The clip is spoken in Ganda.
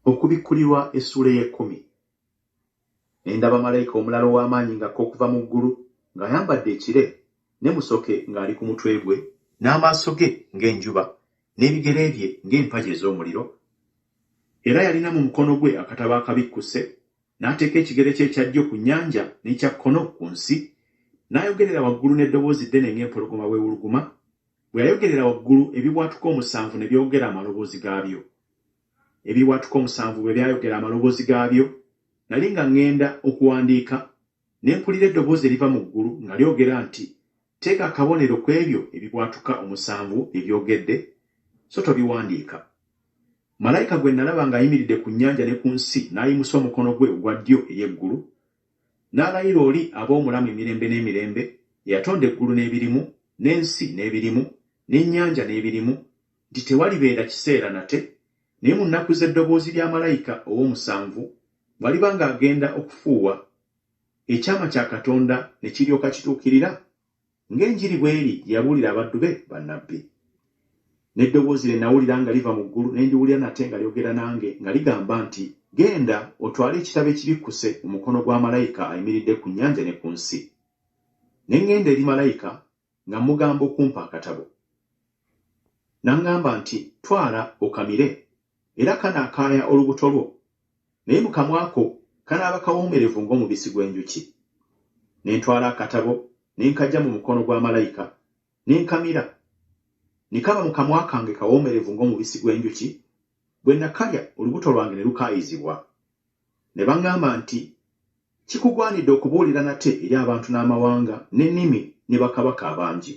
Okubikkulirwa essula ey'ekkumi. Ne ndaba malayika omulala ow'amaanyi ng'akka okuva mu ggulu ng'ayambadde ekire ne musoke ng'ali ku mutwe gwe n'amaaso ge ng'enjuba n'ebigere bye ng'empagi ez'omuliro. Era yalina mu mukono gwe akatabo akabikkuse n'ateeka ekigere kye ekya ddyo ku nnyanja n'ekya kkono ku nsi, n'ayogerera waggulu n'eddoboozi ddene ng'empologoma bw'ewuluguma. Bwe yayogerera waggulu, ebibwatuka 7 ne byogera amaloboozi gaabyo. Ebibwatuka 7 bwe byayogera amaloboozi gaabyo, nali nga ŋŋenda okuwandiika, ne mpulira eddoboozi eriva mu ggulu nga lyogera nti, teeka akabonero ku ebyo ebibwatuka 7 ebyogedde, so tobiwandiika. Malayika gwe nalaba ng'ayimiridde ku nnyanja ne ku nsi n'ayimusa omukono gwe ogwa ddyo eri eggulu, n'alayira oli ab'omulamu emirembe n'emirembe, eyatonda eggulu n'ebirimu, n'ensi n'ebirimu, n'ennyanja n'ebirimu, nti tewalibeera kiseera nate, naye mu nnaku z'eddoboozi lya malayika ow'omusanvu bw'aliba ng'agenda okufuuwa, ekyama kya Katonda ne kiryoka kituukirira, ng'enjiri bw'eri gye yabuulira abaddu be bannabbi. N'eddoboozi lye nawulira nga liva mu ggulu ne ndiwulira nate nga lyogera nange nga ligamba nti, genda otwale ekitabo ekibikkuse mu mukono gwa malayika ayimiridde ku nnyanja ne ku nsi. Ne ŋŋenda eri malayika nga mugamba okumpa akatabo. N'aŋŋamba nti, twala okamire, era kanaakaaya olubuto lwo, naye mu kamwa ko kanaaba kawoomerevu ng'omubisi gw'enjuki. Ne ntwala akatabo ne nkaggya mu mukono gwa malayika, ne nkamira. Ne kaba mu kamwa kange kawoomerevu ng'omubisi gw'enjuki, bwe nakalya olubuto lwange ne lukaayizibwa. Ne baŋŋamba nti, kikugwanidde okubuulira nate eri abantu n'amawanga n'ennimi ne bakabaka abangi.